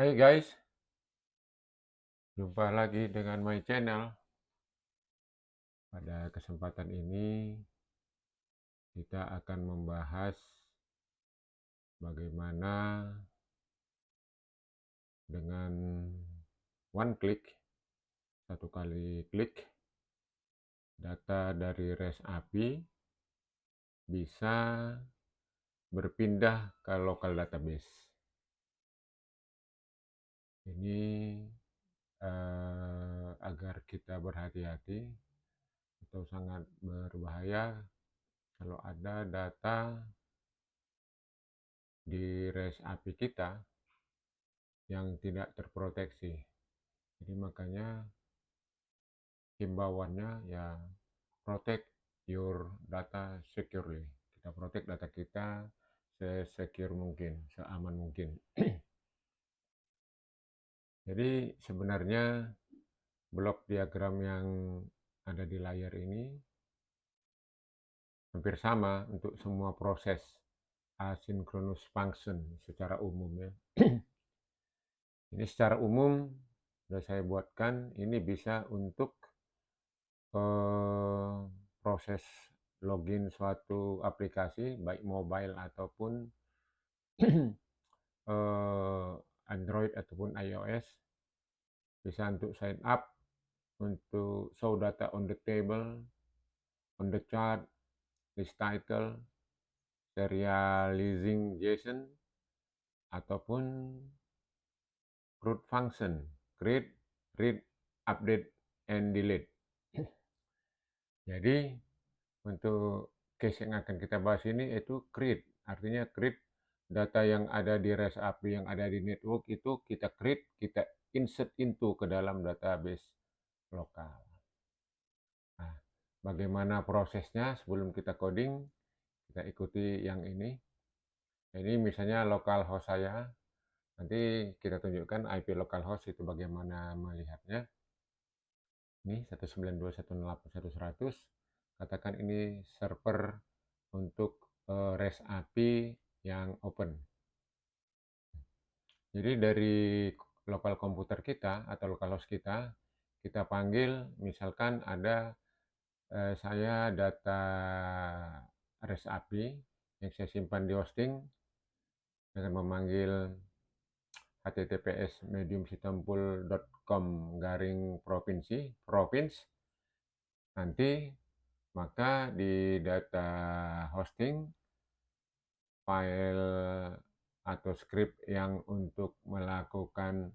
Hai guys, jumpa lagi dengan my channel. Pada kesempatan ini kita akan membahas bagaimana dengan one click, satu kali klik, data dari REST API bisa berpindah ke local database. Ini agar kita berhati-hati atau sangat berbahaya kalau ada data di REST API kita yang tidak terproteksi. Jadi makanya himbauannya ya protect your data securely. Kita protect data kita se-secure mungkin, seaman mungkin. Jadi sebenarnya blok diagram yang ada di layar ini hampir sama untuk semua proses asynchronous function secara umum ya. Ini secara umum sudah saya buatkan, ini bisa untuk proses login suatu aplikasi baik mobile ataupun Android ataupun iOS, bisa untuk sign up, untuk show data on the table, on the chart, list title, serializing JSON, ataupun CRUD function, create, read, update, and delete. Jadi untuk case yang akan kita bahas ini yaitu create, artinya create data yang ada di REST API yang ada di network itu kita create, kita insert into ke dalam database lokal. Nah, bagaimana prosesnya sebelum kita coding, kita ikuti yang ini. Ini misalnya localhost saya, nanti kita tunjukkan IP localhost itu bagaimana melihatnya. Ini 192.168.100, katakan ini server untuk REST API yang open. Jadi dari lokal komputer kita atau localhost kita panggil, misalkan ada saya data REST API yang saya simpan di hosting dengan memanggil https mediumsitampul.com/province. Nanti maka di data hosting file atau script yang untuk melakukan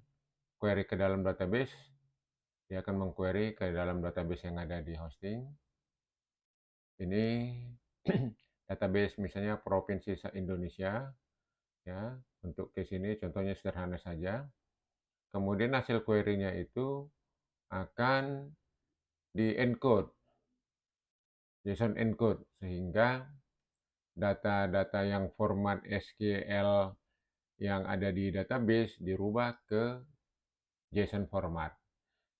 query ke dalam database, dia akan mengquery ke dalam database yang ada di hosting. Ini database misalnya provinsi se-Indonesia ya. Untuk case ini contohnya sederhana saja. Kemudian hasil query-nya itu akan di-encode, JSON encode, sehingga data-data yang format SQL yang ada di database dirubah ke JSON format,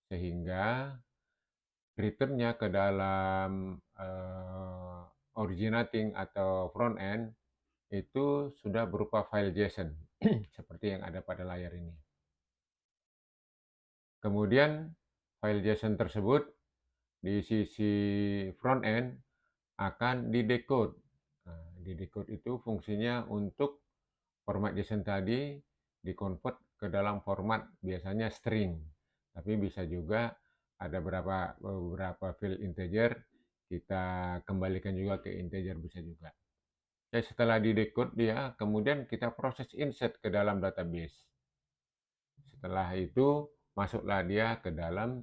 sehingga return-nya ke dalam originating atau front end itu sudah berupa file JSON seperti yang ada pada layar ini. Kemudian file JSON tersebut di sisi front end akan didecode. Nah, didecode itu fungsinya untuk format JSON tadi dikonvert ke dalam format biasanya string, tapi bisa juga ada beberapa field integer kita kembalikan juga ke integer, bisa juga. Jadi setelah didecode dia, kemudian kita proses insert ke dalam database. Setelah itu masuklah dia ke dalam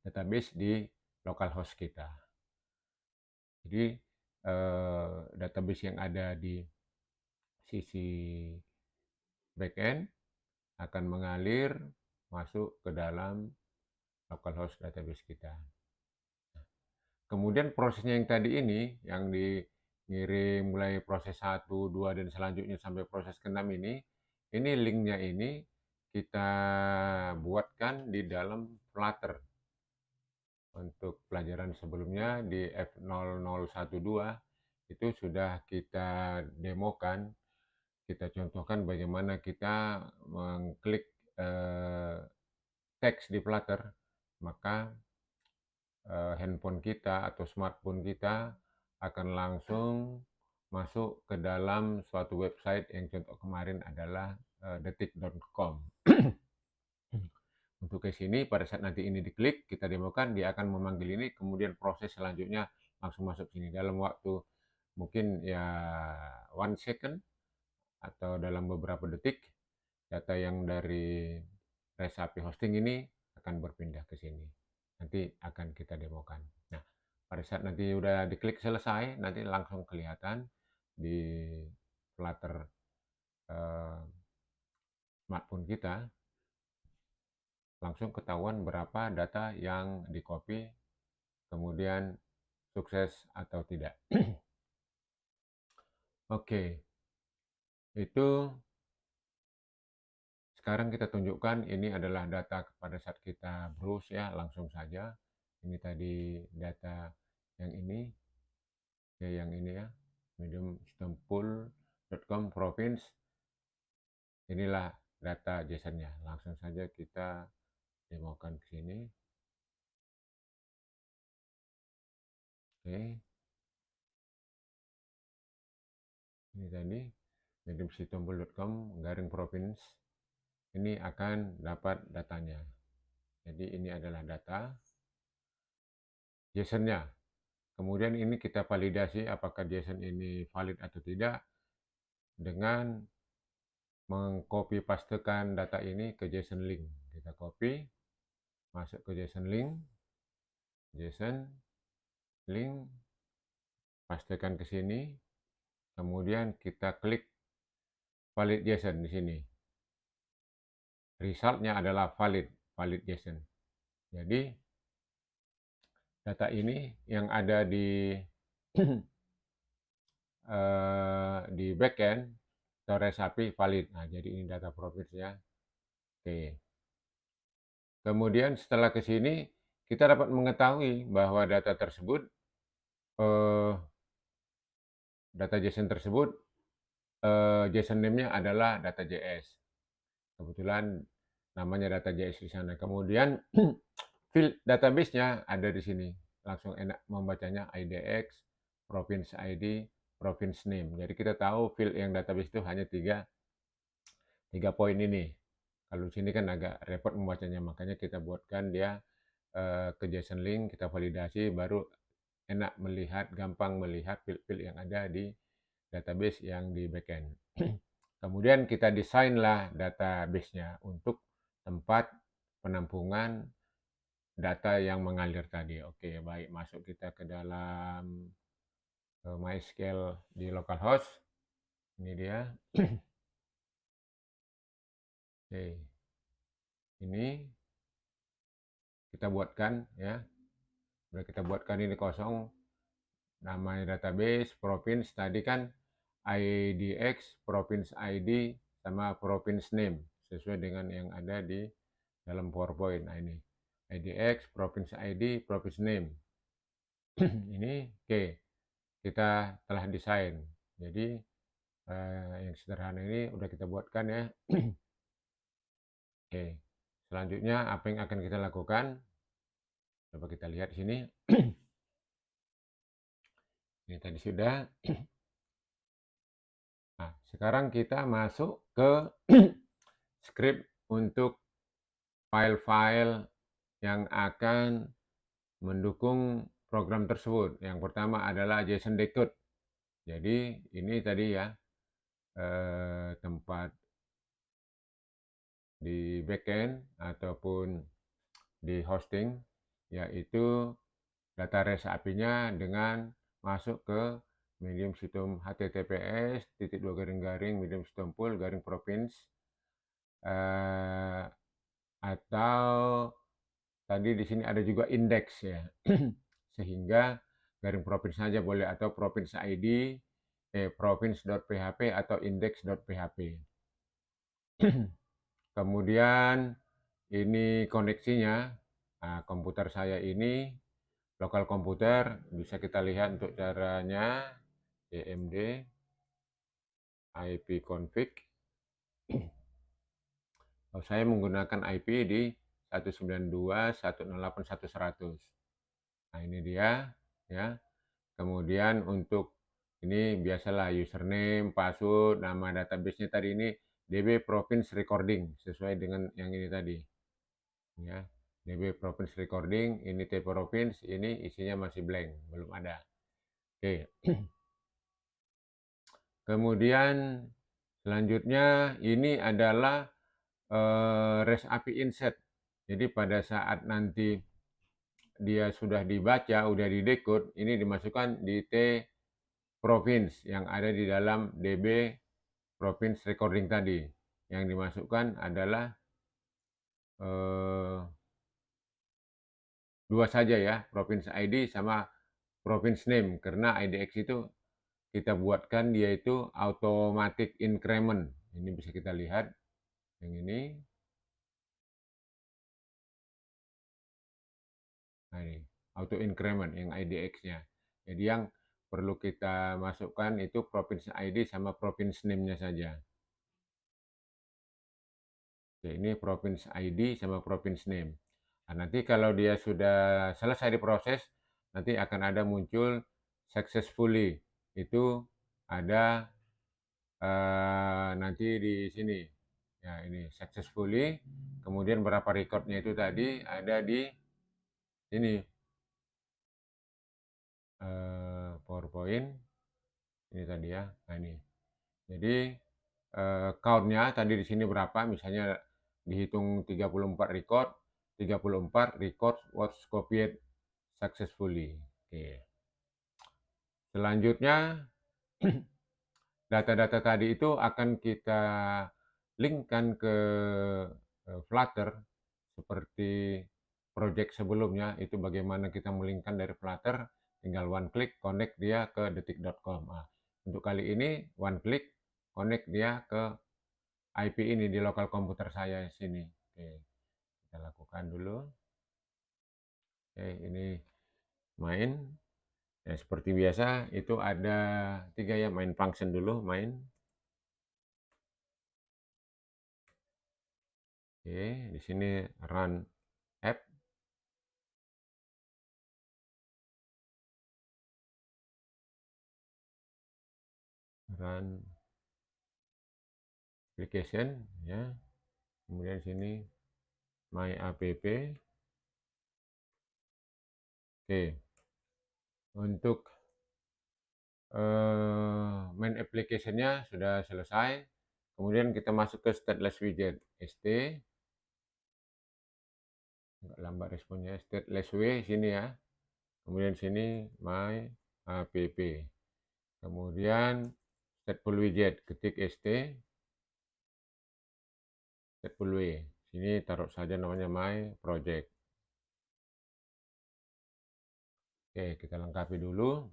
database di localhost kita. Jadi database yang ada di sisi backend akan mengalir masuk ke dalam localhost database kita. Kemudian prosesnya yang tadi ini, yang dikirim mulai proses 1, 2, dan selanjutnya sampai proses ke-6 ini linknya ini kita buatkan di dalam Flutter. Untuk pelajaran sebelumnya di F0012 itu sudah kita demokan, kita contohkan bagaimana kita mengklik teks di Flutter, maka handphone kita atau smartphone kita akan langsung masuk ke dalam suatu website yang contoh kemarin adalah detik.com. Untuk ke sini, pada saat nanti ini diklik, kita demokan, dia akan memanggil ini, kemudian proses selanjutnya langsung masuk sini dalam waktu mungkin ya 1 second atau dalam beberapa detik, data yang dari REST API hosting ini akan berpindah ke sini. Nanti akan kita demokan. Nah, pada saat nanti udah diklik selesai, nanti langsung kelihatan di Flutter smartphone kita, langsung ketahuan berapa data yang di-copy, kemudian sukses atau tidak. Oke, itu sekarang kita tunjukkan ini adalah data pada saat kita browse ya, langsung saja. Ini tadi data yang ini, ya yang ini ya, mediumsystempool.com province. Inilah data JSON-nya. Langsung saja kita demokan ke sini. Oke. Ini tadi mediumsystempool.com garing province. Ini akan dapat datanya. Jadi ini adalah data JSON-nya. Kemudian ini kita validasi apakah JSON ini valid atau tidak dengan mengcopy pastekan data ini ke JSON link. Kita copy, masuk ke JSON link, pastekan ke sini, kemudian kita klik valid JSON di sini. Resultnya adalah valid JSON. Jadi data ini yang ada di di backend atau REST API valid. Nah, jadi ini data province ya. Oke. Kemudian setelah ke sini kita dapat mengetahui bahwa data tersebut data JSON tersebut JSON name-nya adalah data.js. Kebetulan namanya data.js di sana. Kemudian field database-nya ada di sini. Langsung enak membacanya IDX, province ID, province name. Jadi kita tahu field yang database itu hanya tiga poin ini. Kalau di sini kan agak repot membacanya, makanya kita buatkan dia ke JSON link, kita validasi, baru enak melihat, gampang melihat field-field yang ada di database yang di backend. Kemudian kita desainlah database-nya untuk tempat penampungan data yang mengalir tadi. Oke, baik, masuk kita ke dalam MySQL di localhost. Ini dia. Oke. Ini kita buatkan ya. Sudah kita buatkan ini kosong. Namanya database, province tadi kan IDX, province ID, sama province name. Sesuai dengan yang ada di dalam PowerPoint. Nah ini. IDX, province ID, province name. Ini oke. Kita telah desain. Jadi yang sederhana ini udah kita buatkan ya. Oke. Selanjutnya apa yang akan kita lakukan? Coba kita lihat di sini. Ini tadi sudah. Nah, sekarang kita masuk ke script untuk file-file yang akan mendukung program tersebut. Yang pertama adalah JSON decode. Jadi ini tadi ya tempat di backend ataupun di hosting, yaitu data REST API-nya dengan masuk ke medium system https://mediumsystempool/province atau tadi di sini ada juga indeks ya. Sehingga garing province saja boleh, atau province ID province.php atau index.php. Kemudian ini koneksinya. Nah, komputer saya ini lokal komputer, bisa kita lihat untuk caranya AMD. ipconfig. Saya menggunakan IP di 192.168.1.100. Nah, ini dia ya. Kemudian untuk ini biasalah username, password, nama database-nya tadi ini DB Province Recording sesuai dengan yang ini tadi. Ya, DB Province Recording, ini T Province, ini isinya masih blank, belum ada. Oke. Kemudian selanjutnya ini adalah REST API insert. Jadi pada saat nanti dia sudah dibaca, sudah didekode, ini dimasukkan di T province yang ada di dalam DB province recording tadi. Yang dimasukkan adalah dua saja ya, province ID sama province name, karena IDX itu kita buatkan dia itu automatic increment. Ini bisa kita lihat yang ini. Nah, ini auto increment yang IDX-nya. Jadi yang perlu kita masukkan itu province ID sama province name-nya saja. Oke, ini province ID sama province name. Nah, nanti kalau dia sudah selesai diproses, nanti akan ada muncul successfully. Itu ada nanti di sini. Ya, ini successfully. Kemudian berapa recordnya itu tadi ada di sini. PowerPoint. Ini tadi ya. Nah, ini. Jadi count-nya tadi di sini berapa? Misalnya dihitung 34 record, 34 record was copied successfully. Oke. Selanjutnya data-data tadi itu akan kita linkkan ke Flutter seperti project sebelumnya. Itu bagaimana kita melinkkan dari Flutter, tinggal one click connect dia ke detik.com. Nah, untuk kali ini one click connect dia ke IP ini di lokal komputer saya sini. Oke, kita lakukan dulu. Oke, ini main. Ya, seperti biasa itu ada 3 ya, main function dulu, main. Oke, di sini run app. Run application ya. Kemudian sini my app. Oke. Untuk main application-nya sudah selesai. Kemudian kita masuk ke stateless widget st. Agak lambat responnya, stateless w sini ya. Kemudian sini my app. Kemudian stateful widget, ketik st stateful w. Sini taruh saja namanya my project. Oke, kita lengkapi dulu.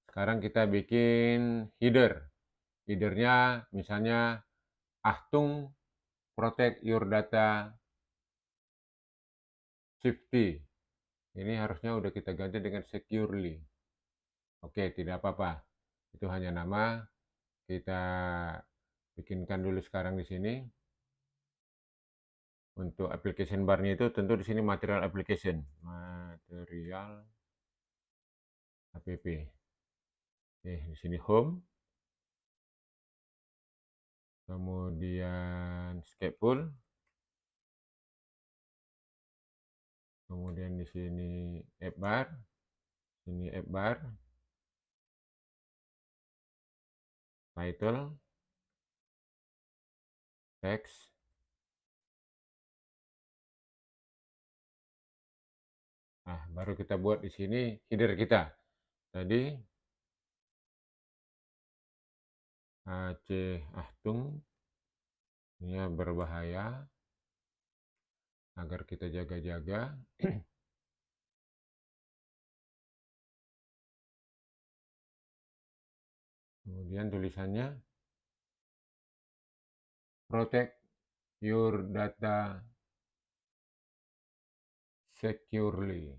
Sekarang kita bikin header. Headernya misalnya Achtung protect your data safety. Ini harusnya udah kita ganti dengan securely. Oke, tidak apa-apa. Itu hanya nama. Kita bikinkan dulu sekarang di sini. Untuk application bar-nya itu tentu di sini material application. Material app. Di sini home. Kemudian scaffold. Kemudian di sini app bar. Sini app bar. Title. Text. Nah, baru kita buat di sini header kita. Tadi Aceh Achtung, ini berbahaya, agar kita jaga-jaga. Kemudian tulisannya protect your data securely.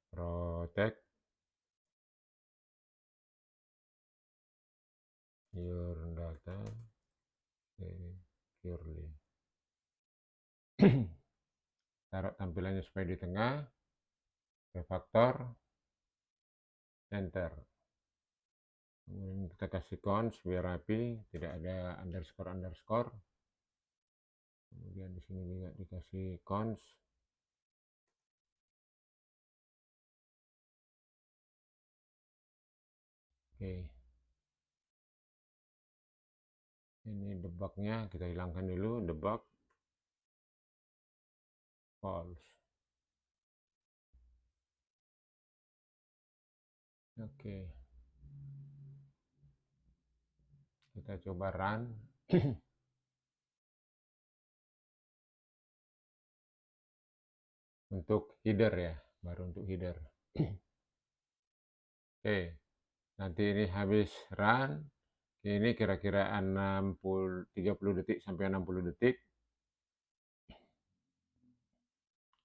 Protect your data securely. Taruh tampilannya supaya di tengah, refaktor, enter. Kemudian kita kasih cons biar rapi, tidak ada underscore. Kemudian di sini juga dikasih cons. Oke. Ini debugnya kita hilangkan dulu, debug false. Oke. Kita coba run. Untuk header ya, baru untuk header. Oke. Nanti ini habis run. Ini kira-kira 30 detik sampai 60 detik.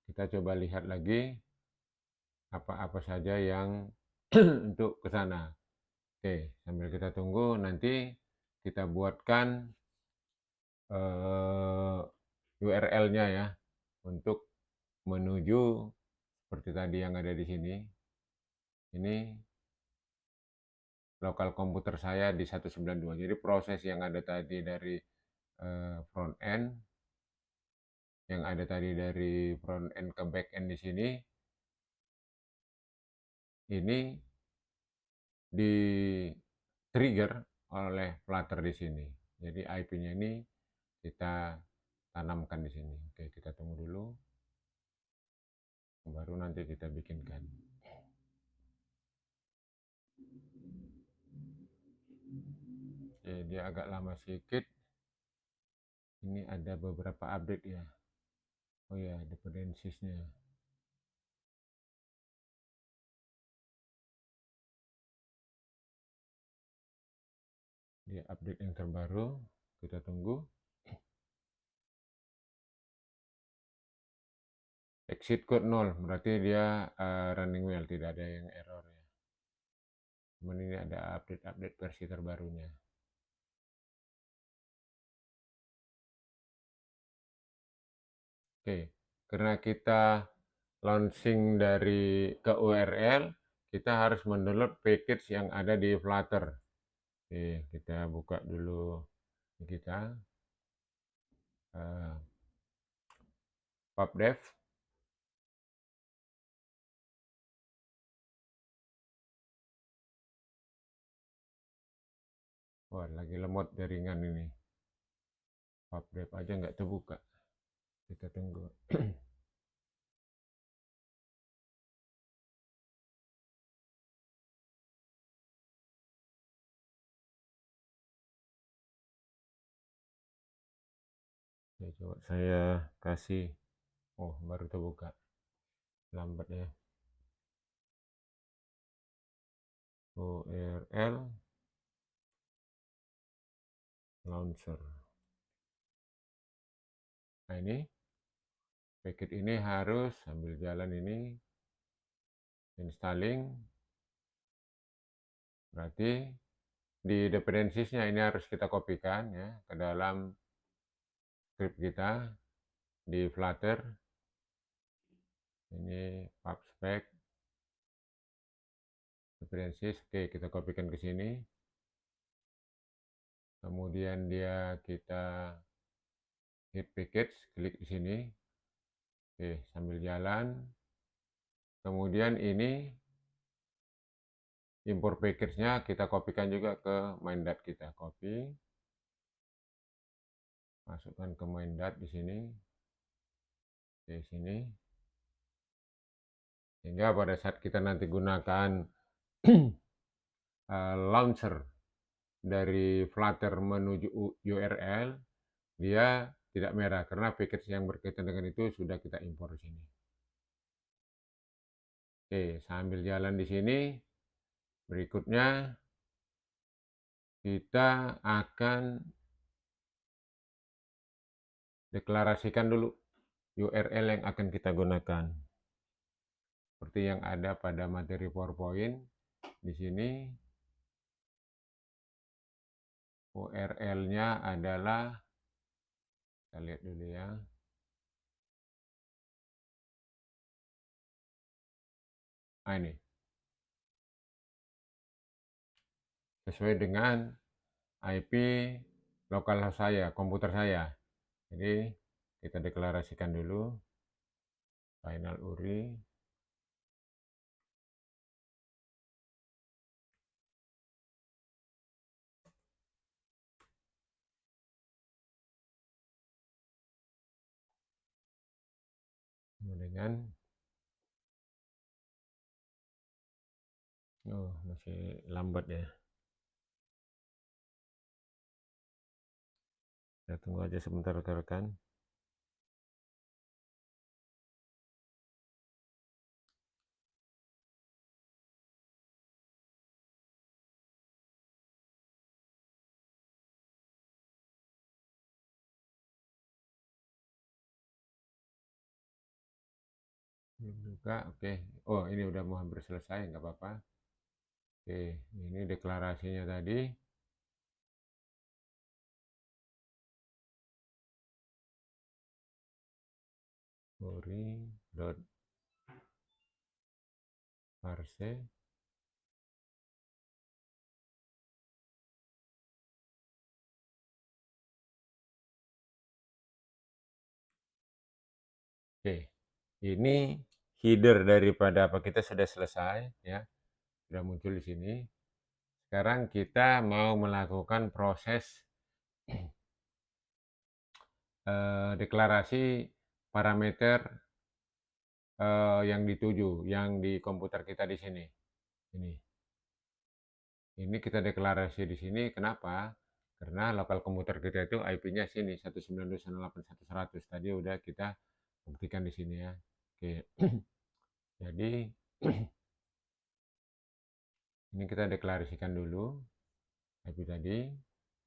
Kita coba lihat lagi apa-apa saja yang untuk ke sana. Oke, sambil kita tunggu nanti kita buatkan URL-nya ya untuk menuju seperti tadi yang ada di sini. Ini lokal komputer saya di 192. Jadi proses yang ada tadi dari front end, yang ada tadi dari front end ke back end di sini, ini di trigger oleh Flutter di sini. Jadi IP-nya ini kita tanamkan di sini. Oke, kita tunggu dulu. Baru nanti kita bikinkan. Oke, dia agak lama sedikit. Ini ada beberapa update ya. Oh ya, dependencies-nya. Dia update yang terbaru. Kita tunggu. Exit code 0, berarti dia running well, tidak ada yang error ya. Cuman ini ada update versi terbarunya. Oke, karena kita launching dari ke URL, kita harus mendownload package yang ada di Flutter. Oke, kita buka dulu kita pubdev. Wah, lagi lemot jaringan ini. Pubdev aja nggak terbuka. Kita tunggu. Ya, coba saya kasih. Oh, baru terbuka. Lambat ya. URL launcher. Nah, ini paket ini harus sambil jalan ini installing. Berarti di dependencies-nya ini harus kita kopikan ya ke dalam script kita di Flutter. Ini pubspec dependencies. Oke, kita kopikan ke sini. Kemudian kita hit package, klik di sini. Oke, sambil jalan. Kemudian ini import package-nya kita kopikan juga ke main.dat kita. Copy. Masukkan ke main.dat di sini. Di sini. Sehingga pada saat kita nanti gunakan launcher dari Flutter menuju URL, dia tidak merah karena package yang berkaitan dengan itu sudah kita impor di sini. Oke, sambil jalan di sini, berikutnya kita akan deklarasikan dulu URL yang akan kita gunakan. Seperti yang ada pada materi PowerPoint di sini. URL-nya adalah, kita lihat dulu ya. Nah, ini sesuai dengan IP lokal saya, komputer saya. Jadi kita deklarasikan dulu final URI. Dengan masih lambat ya. Kita tunggu aja sebentar rekan-rekan. Belum juga, oke. Oh, ini udah mau hampir selesai, nggak apa-apa. Oke, ini deklarasinya tadi. URI.parse. Oke, ini header daripada apa kita sudah selesai ya, sudah muncul di sini. Sekarang kita mau melakukan proses deklarasi parameter yang dituju, yang di komputer kita di sini. Ini kita deklarasi di sini. Kenapa? Karena lokal komputer kita itu IP-nya sini 192.168.100. Tadi udah kita buktikan di sini ya. Oke. Jadi ini kita deklarasikan dulu IP tadi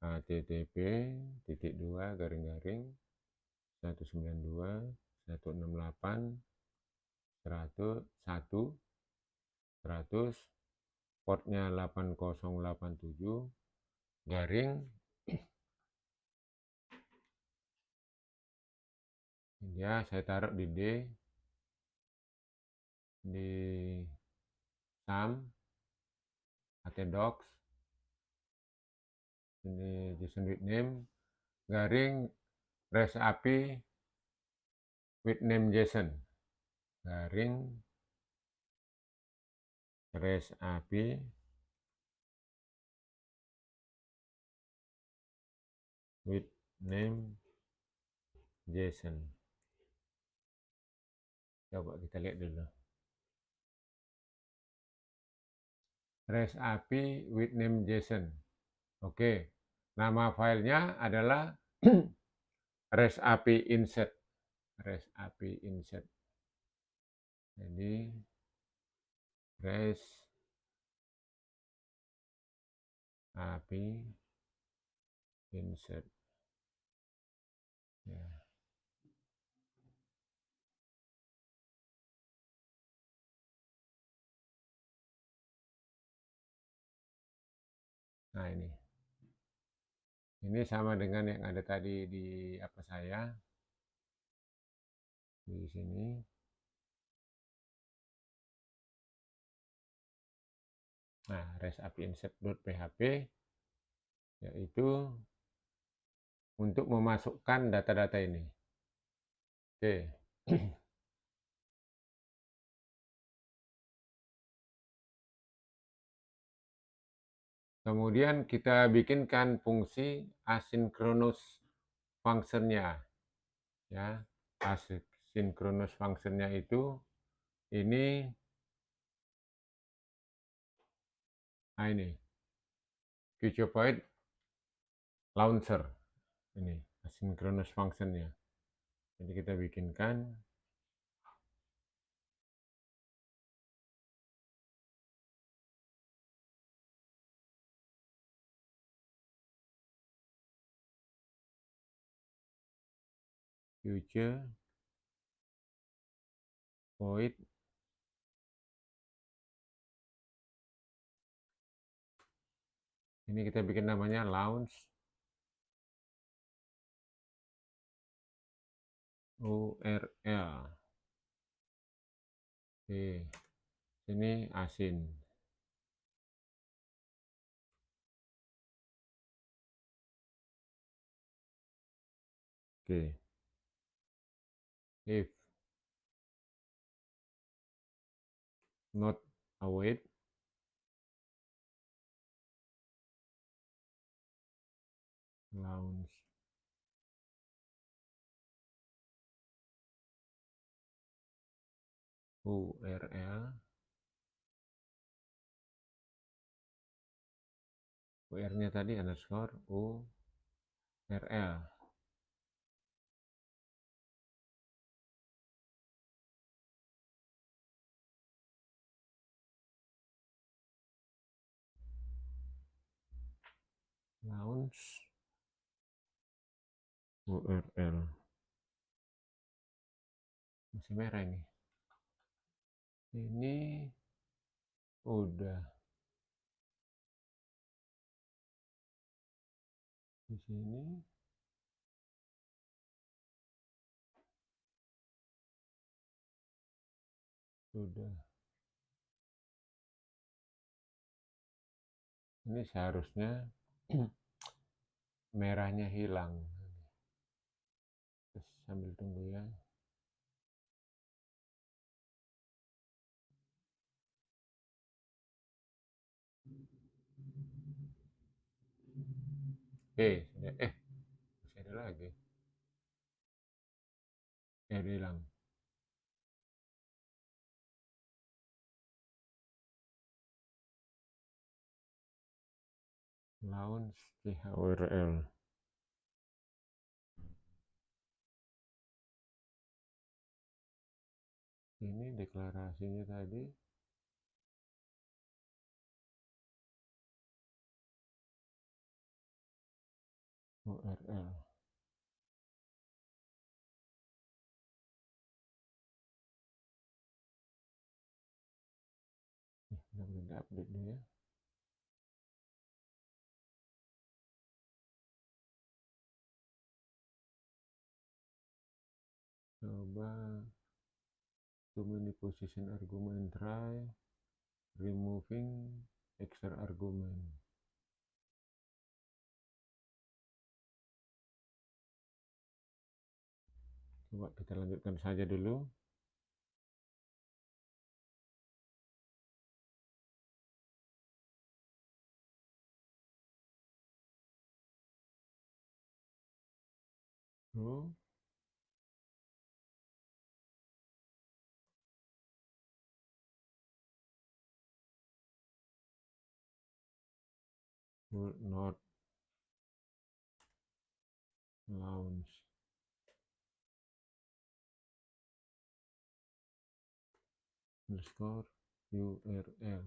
http://192.168.100 portnya 8087 garing ya, saya taruh di D di SAM htdocs, ini JSON with name garing REST API with name JSON garing REST API with name JSON. Coba kita lihat dulu. REST API with name JSON. Oke, nama filenya adalah REST API insert. REST API insert. Jadi REST API insert. Ya. Nah, ini sama dengan yang ada tadi di apa saya di sini. Nah, REST API insert.php yaitu untuk memasukkan data-data ini. Oke. Kemudian kita bikinkan fungsi asynchronous function-nya. Ya, asynchronous function-nya itu ini future point launcher. Ini asynchronous function-nya. Jadi kita bikinkan future void ini kita bikin namanya launch URL. Oke, sini asin. Oke, if not await, launch URL. URL-nya tadi underscore URL. Launch URL. Masih merah ini. Ini udah di sini. Sudah. Ini seharusnya merahnya hilang. Terus sambil tunggu ya. Sudah. Masih ada lagi. Udah hilang. Launch URL. Ini deklarasinya tadi. URL. Udah update dulu ya. Coba too many position argument, try removing extra argument. Coba kita lanjutkan saja dulu. Will not launch underscore URL.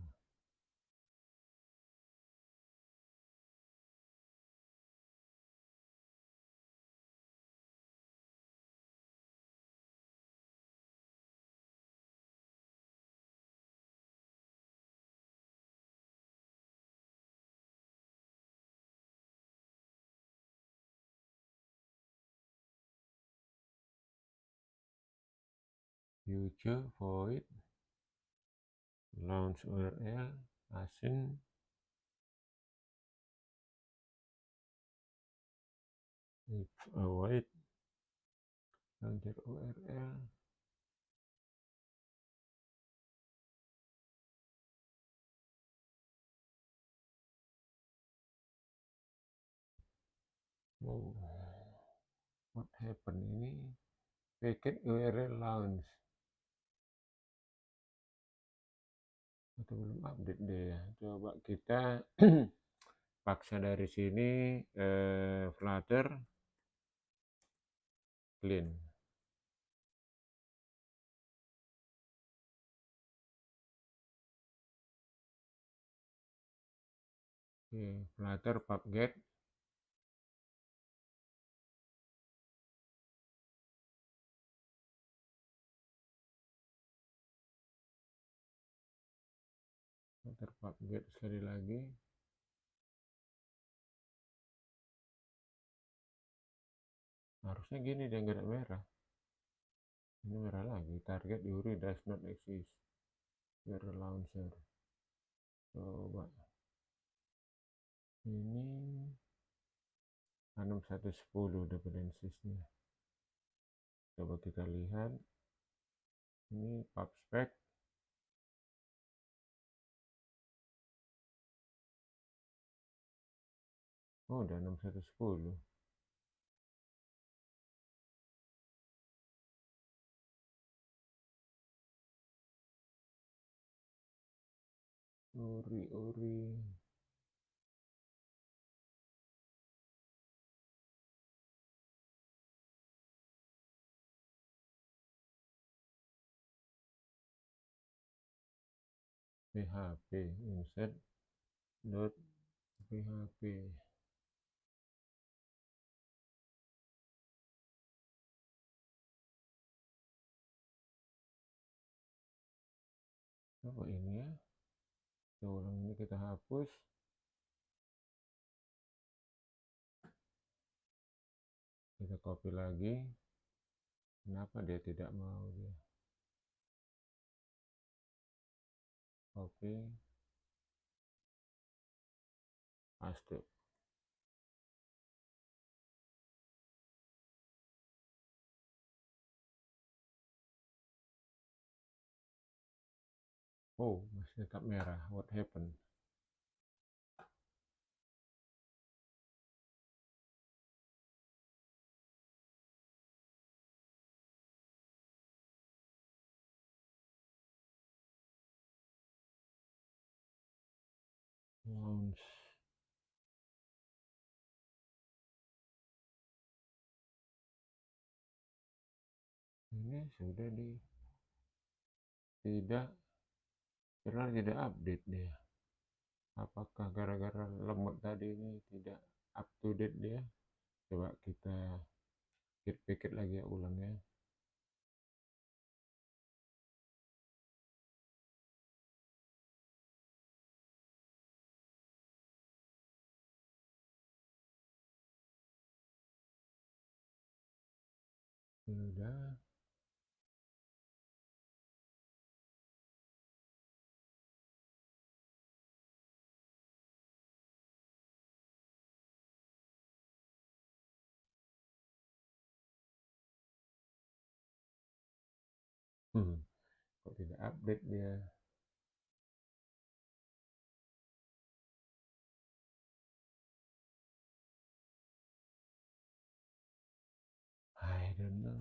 Future void launch URL asin if await launcher URL. Oh, what happened ini? Packet URL launch. Atau belum update deh ya. Coba kita paksa dari sini Flutter clean. Oke, Flutter pubget. Flutter pubget sekali lagi. Harusnya gini dia nggak merah. Ini merah lagi. Target URI does not exist. Error launcher. Coba. Ini 6110 dependencies-nya. Coba kita lihat. Ini pubspec. Oh, udah 6110. Uri. PHP insert dot PHP. Apa ini ya? Kita ulang ini, kita hapus. Kita copy lagi. Kenapa dia tidak mau dia? Copy. Paste. Oh, masih tetap merah. What happened? Launch. Ini sudah tidak update dia. Apakah gara-gara lemot tadi ini tidak up to date dia? Coba kita pikir lagi ya, ulangnya. Sudah. Kok tidak update dia? I don't know.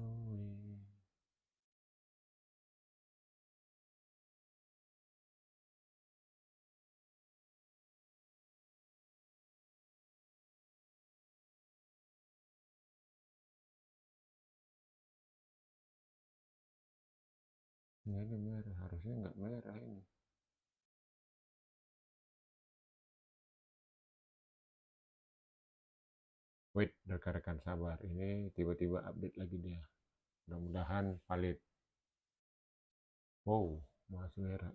Ini merah, harusnya nggak merah ini. Wait, rekan-rekan sabar. Ini tiba-tiba update lagi dia. Mudah-mudahan valid. Wow, masih merah.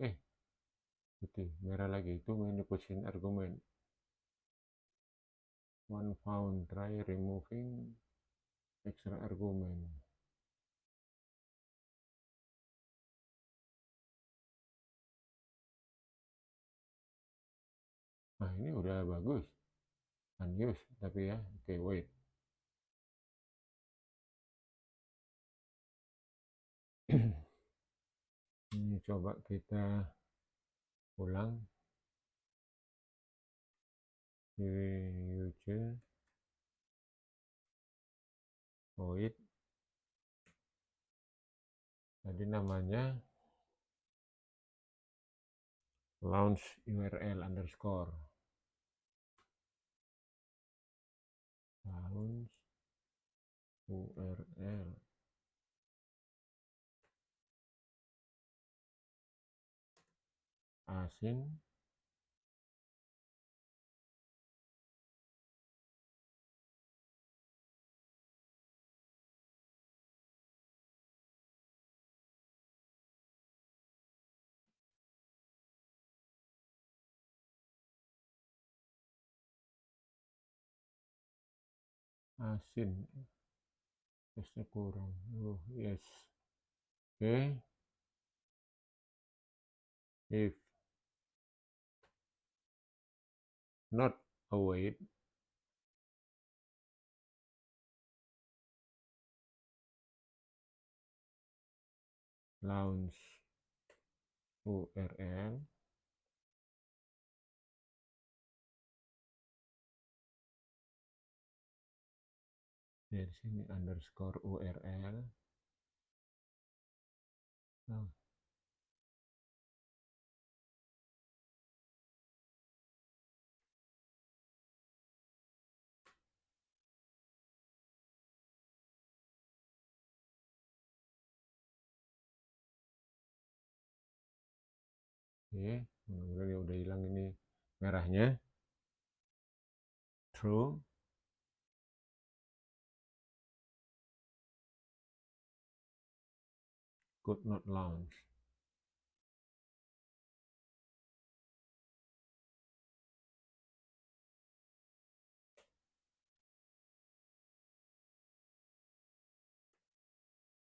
Putih, merah lagi. Itu manipulation argument. One found, try removing extra argument. Nah, ini udah bagus. Unused, tapi ya. Oke, wait. Ini coba kita ulang. User void. Tadi namanya launch URL underscore. Launch URL. Asin. Asin. Tesnya kurang. Oh, yes. Oke, if not await, launch URL dari sini underscore URL. Nah, oke, mudah-mudahan ya udah hilang ini merahnya. True. Could not launch.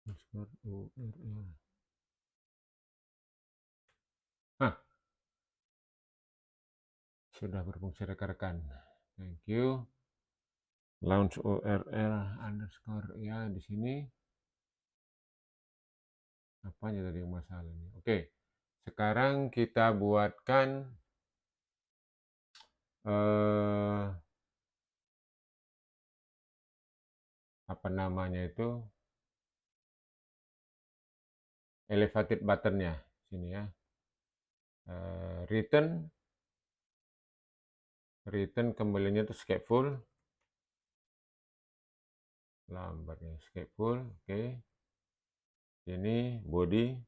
Underscore URL. Nah, sudah berfungsi rekan-rekan. Thank you. Launch URL underscore ya di sini. Apanya tadi yang masalah ini? Oke, sekarang kita buatkan apa namanya itu elevated buttonnya sini ya. Return kembalinya itu escapeful, lambatnya escapeful. Oke, ini body.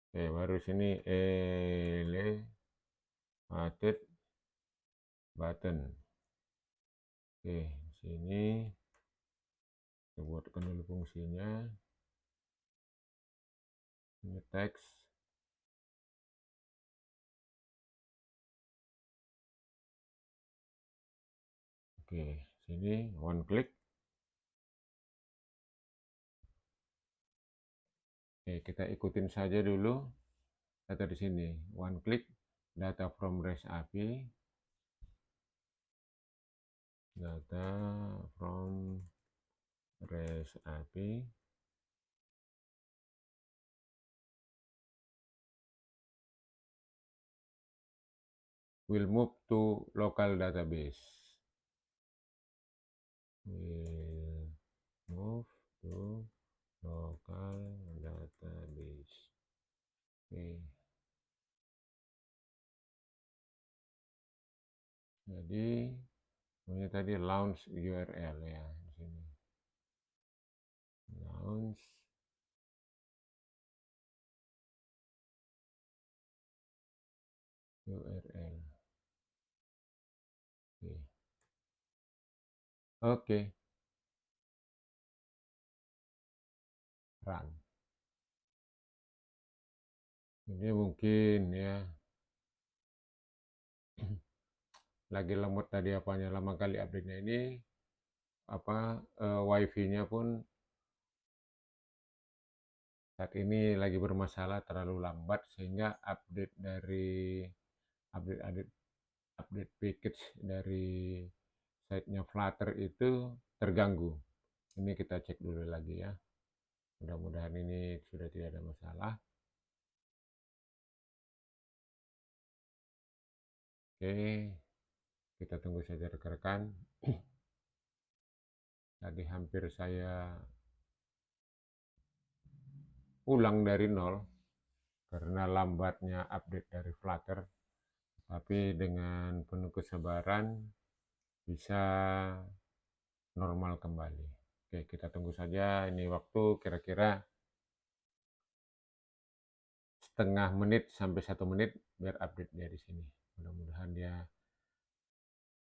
Oke, baru sini elevated button. Oke, sini kita buatkan dulu fungsinya. Ini teks. Oke, sini one click. Oke, kita ikutin saja dulu data di sini. One click data from REST API. Data from REST API. Will move to local database. Will move to local database. Oke. Jadi ini tadi launch URL ya di sini. Launch URL. Oke. Oke. Run. Ini mungkin ya lagi lemot tadi apanya, lama kali update-nya ini apa wifi-nya pun saat ini lagi bermasalah, terlalu lambat sehingga update dari update package dari site-nya Flutter itu terganggu. Ini kita cek dulu lagi ya. Mudah-mudahan ini sudah tidak ada masalah. Oke, kita tunggu saja rekan-rekan. Tadi hampir saya ulang dari nol karena lambatnya update dari Flutter. Tapi dengan penuh kesabaran bisa normal kembali. Oke, kita tunggu saja. Ini waktu kira-kira setengah menit sampai 1 menit biar update dia di sini. Mudah-mudahan dia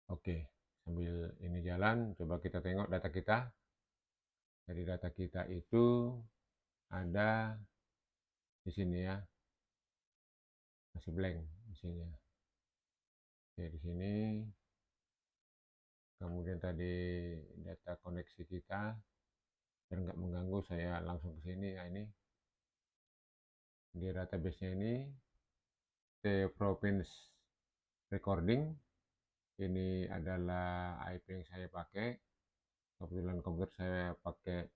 oke. Sambil ini jalan, coba kita tengok data kita. Dari data kita itu ada di sini ya, masih blank isinya. Oke, di sini. Kemudian tadi data koneksi kita biar nggak mengganggu, saya langsung ke sini. Nah, ini di database-nya ini The Province Recording. Ini adalah IP yang saya pakai. Kebetulan komputer saya pakai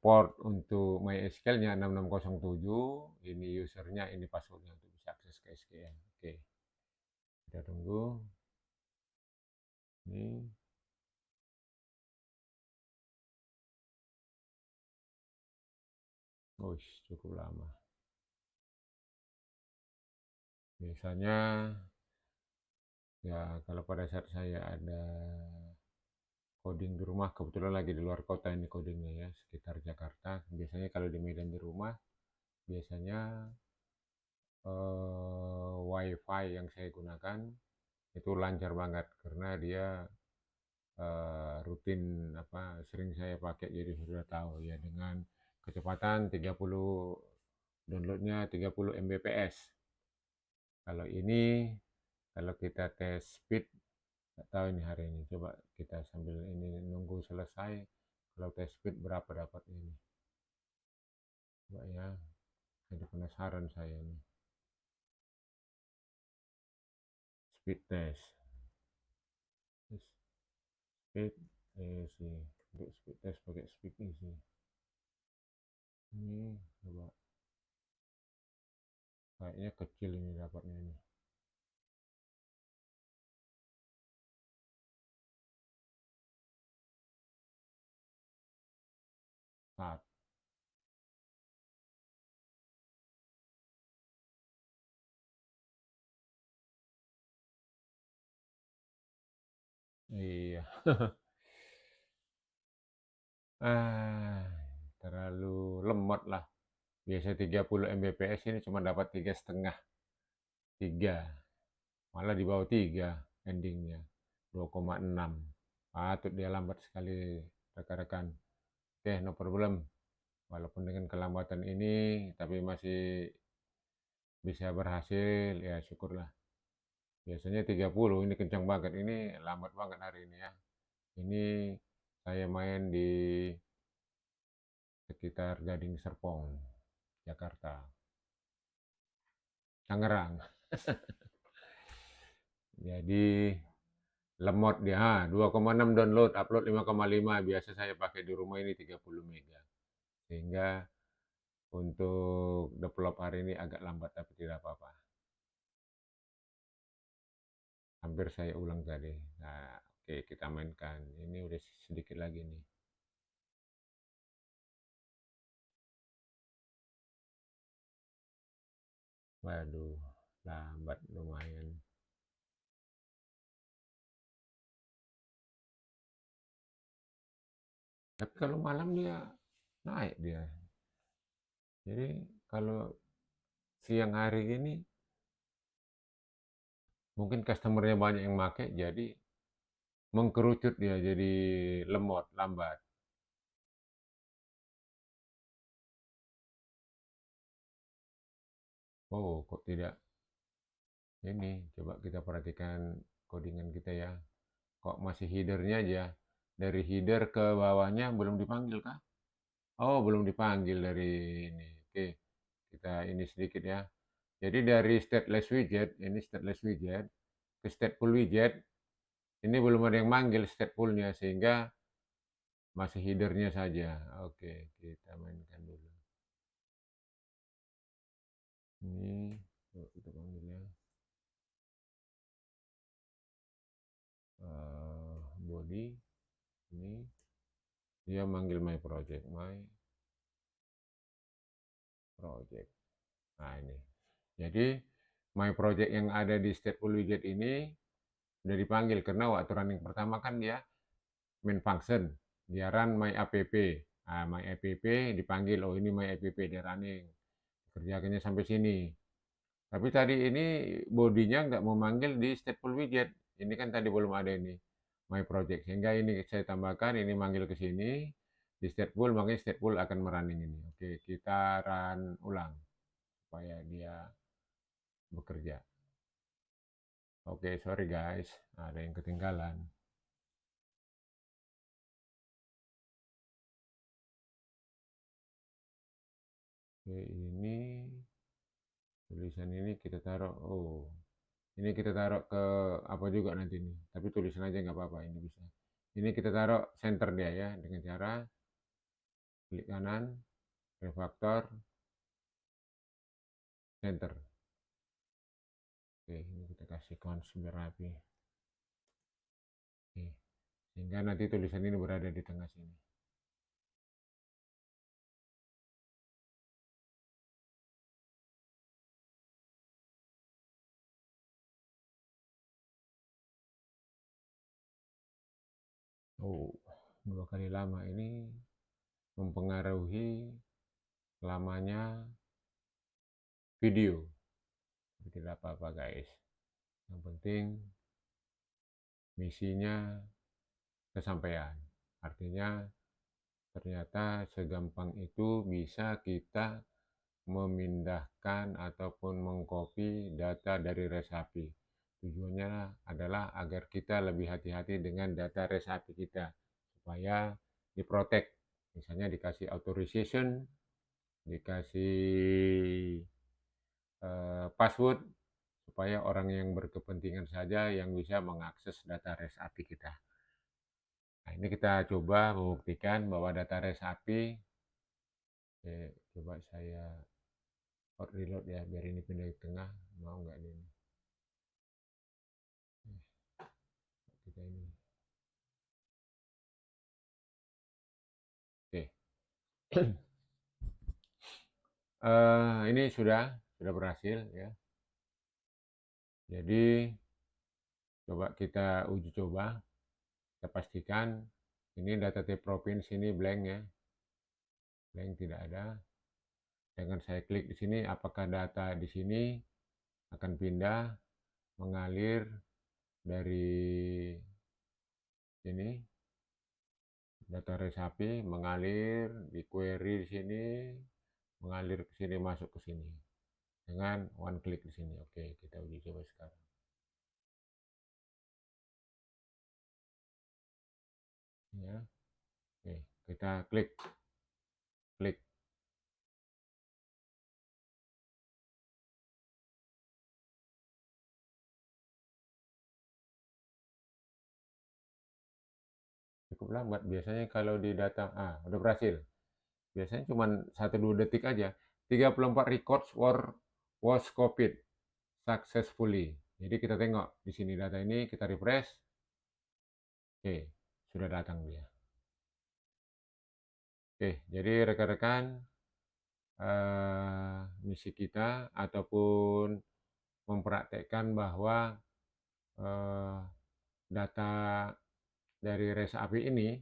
port untuk MySQL-nya 6607. Ini usernya, ini passwordnya untuk bisa akses ke SQL. Oke, kita tunggu. Ini cukup lama. Biasanya ya kalau pada saat saya ada coding di rumah, kebetulan lagi di luar kota ini codingnya ya, sekitar Jakarta. Biasanya kalau di Medan di rumah, biasanya WiFi yang saya gunakan itu lancar banget karena dia rutin sering saya pakai, jadi sudah tahu ya dengan kecepatan 30 downloadnya 30 Mbps. Kalau ini, kalau kita tes speed, nggak tahu ini hari ini. Coba kita sambil ini nunggu selesai. Kalau tes speed berapa dapat ini? Coba ya, jadi penasaran saya nih. Speed test. Speed sih. Untuk speed test pakai speed sih. Ini coba. Kayaknya kecil ini dapatnya ini. Saat. Iya. Ah, terlalu lemot lah. Biasa 30 Mbps, ini cuma dapat 3,5. 3. Malah di bawah 3 endingnya. 2,6. Patut dia lambat sekali, rekan-rekan. Oke, no problem. Walaupun dengan kelambatan ini, tapi masih bisa berhasil, ya syukurlah. Biasanya 30, ini kencang banget. Ini lambat banget hari ini ya. Ini saya main di sekitar Gading Serpong, Jakarta. Tangerang. Jadi lemot dia, 2,6 download, upload 5,5. Biasa saya pakai di rumah ini 30 mega. Sehingga untuk develop hari ini agak lambat, tapi tidak apa-apa. Hampir saya ulang tadi. Nah, oke, kita mainkan. Ini udah sedikit lagi nih. Waduh, lambat lumayan. Tapi kalau malam dia naik dia. Jadi kalau siang hari ini mungkin customernya banyak yang pakai, jadi mengkerucut dia, jadi lemot, lambat. Oh, kok tidak ini? Coba kita perhatikan codingan kita ya. Kok masih headernya aja? Dari header ke bawahnya belum dipanggil kah? Oh, belum dipanggil dari ini. Oke, kita ini sedikit ya. Jadi dari stateless widget, ini stateless widget, ke stateful widget, ini belum ada yang manggil statefulnya, sehingga masih headernya saja. Oke, kita mainkan dulu. Ini, kita panggil ya. Body, ini, dia manggil my project. Nah ini. Jadi my project yang ada di stateful widget ini udah dipanggil karena waktu running pertama kan dia main function, dia run my app. Nah, my app dipanggil, oh ini my app, dia running. Kerjakannya sampai sini. Tapi tadi ini bodinya nggak memanggil di stateful widget. Ini kan tadi belum ada ini my project. Sehingga ini saya tambahkan, ini manggil ke sini di stateful, makanya stateful akan merunning ini. Oke, kita run ulang supaya dia bekerja. Oke, sorry guys, ada yang ketinggalan. Oke, ini tulisan ini kita taruh, ini kita taruh ke apa juga nanti nih, tapi tulisan aja nggak apa-apa, ini bisa. Ini kita taruh center dia ya, dengan cara klik kanan, refaktor, center. Oke, ini kita kasih cons biar rapi. Oke, sehingga nanti tulisan ini berada di tengah sini. Oh, 2 kali lama ini mempengaruhi lamanya video. Tidak apa-apa guys. Yang penting misinya kesampaian. Artinya ternyata segampang itu bisa kita memindahkan ataupun mengcopy data dari Resapi. Tujuannya adalah agar kita lebih hati-hati dengan data Resapi kita supaya diprotek. Misalnya dikasih authorization, dikasih password supaya orang yang berkepentingan saja yang bisa mengakses data Resapi kita. Nah, ini kita coba membuktikan bahwa data Resapi, coba saya reload ya, biar ini pindah ke tengah, mau nggak ini? Kita ini. Oke. Ini sudah berhasil ya. Jadi coba kita uji coba, kita pastikan ini data type provinsi ini blank ya, blank tidak ada. Dengan saya klik di sini, apakah data di sini akan pindah mengalir dari sini, data Resapi mengalir di query di sini, mengalir ke sini, masuk ke sini dengan one click di sini. Oke, kita uji coba sekarang. Ya, oke, kita klik. Cukup lambat biasanya kalau di data. Udah berhasil. Biasanya cuma 1-2 detik aja. 34 records was copied successfully. Jadi kita tengok di sini data ini, kita refresh. Oke, sudah datang dia. Oke, jadi rekan-rekan, misi kita ataupun mempraktekkan bahwa data dari Resapi ini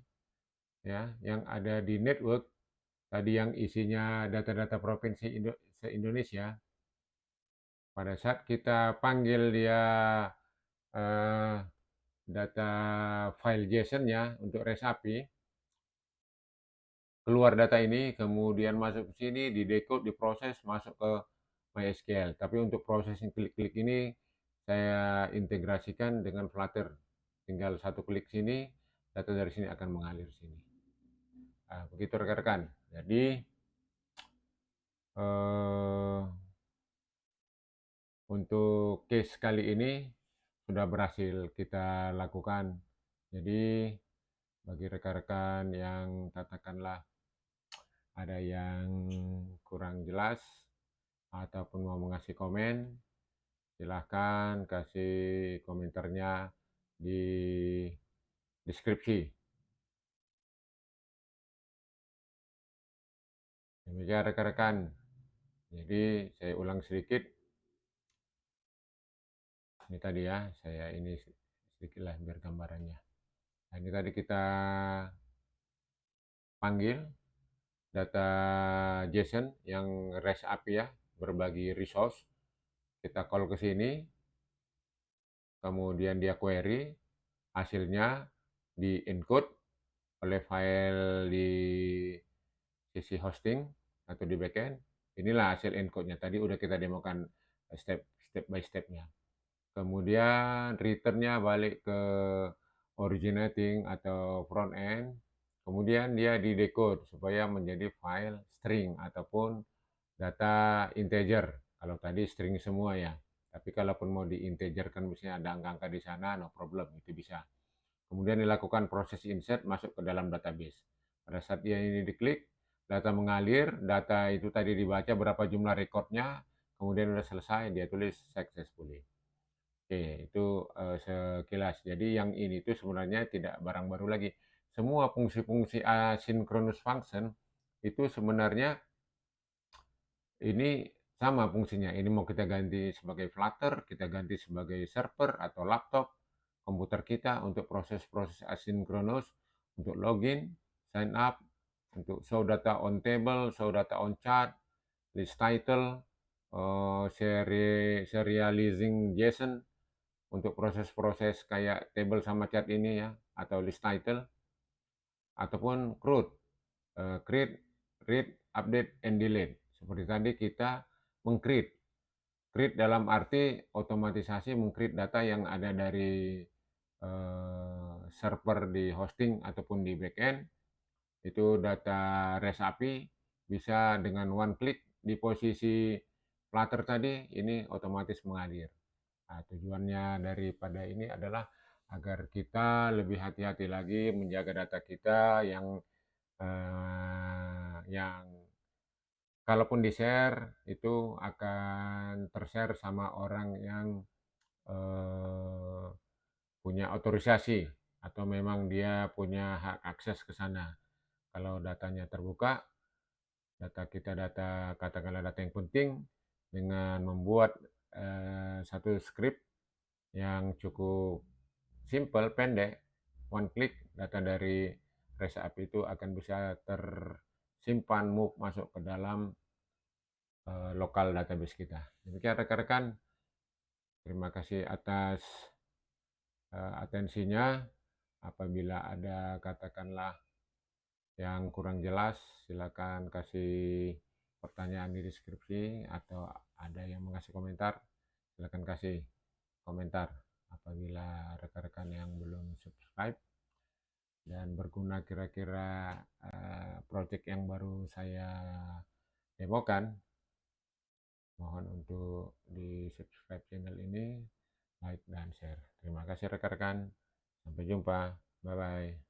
ya, yang ada di network tadi yang isinya data-data provinsi se-Indonesia, pada saat kita panggil dia data file JSON-nya untuk Resapi, keluar data ini, kemudian masuk ke sini, didecode, diproses, masuk ke MySQL. Tapi untuk processing klik-klik ini, saya integrasikan dengan Flutter. Tinggal 1 klik sini, data dari sini akan mengalir sini. Begitu rekan-rekan. Jadi, untuk case kali ini sudah berhasil kita lakukan. Jadi, bagi rekan-rekan yang katakanlah ada yang kurang jelas ataupun mau mengasih komen, silahkan kasih komentarnya di deskripsi. Demikian rekan-rekan. Jadi saya ulang sedikit. Ini tadi ya, saya ini sedikit lah biar gambarannya. Nah, ini tadi kita panggil data JSON yang REST API ya, berbagi resource. Kita call ke sini, kemudian dia query, hasilnya di encode oleh file di sisi hosting atau di backend. Inilah hasil encode-nya. Tadi udah kita demokan step by step-nya. Kemudian return-nya balik ke originating atau front end. Kemudian dia di decode supaya menjadi file string ataupun data integer. Kalau tadi string semua ya. Tapi kalaupun mau diintegerkan misalnya ada angka-angka di sana, no problem, itu bisa. Kemudian dilakukan proses insert masuk ke dalam database. Pada saat dia ini diklik, data mengalir, data itu tadi dibaca berapa jumlah rekodnya, kemudian sudah selesai, dia tulis successfully. Oke, itu sekilas. Jadi yang ini tuh sebenarnya tidak barang baru lagi. Semua fungsi-fungsi asynchronous function itu sebenarnya ini sama fungsinya. Ini mau kita ganti sebagai Flutter, kita ganti sebagai server atau laptop komputer kita untuk proses-proses asinkronus, untuk login, sign up, untuk show data on table, show data on chart, list title, serializing JSON, untuk proses-proses kayak table sama chart ini ya, atau list title, ataupun CRUD, create, read, update, and delete. Seperti tadi kita meng-create. Create dalam arti otomatisasi meng-create data yang ada dari server di hosting ataupun di backend. Itu data REST API bisa dengan one click di posisi Flutter tadi, ini otomatis mengalir. Nah, tujuannya daripada ini adalah agar kita lebih hati-hati lagi menjaga data kita yang kalaupun di-share itu akan ter-share sama orang yang punya otorisasi atau memang dia punya hak akses ke sana. Kalau datanya terbuka, data katakanlah data yang penting, dengan membuat satu script yang cukup simple, pendek, one click, data dari REST API itu akan bisa tersimpan, move masuk ke dalam lokal database kita. Demikian rekan-rekan, terima kasih atas atensinya. Apabila ada katakanlah yang kurang jelas, silakan kasih pertanyaan di deskripsi, atau ada yang mengasih komentar, silakan kasih komentar. Apabila rekan-rekan yang belum subscribe dan berguna kira-kira project yang baru saya demokan, mohon untuk di subscribe channel ini, like dan share. Terima kasih rekan-rekan, sampai jumpa, bye bye.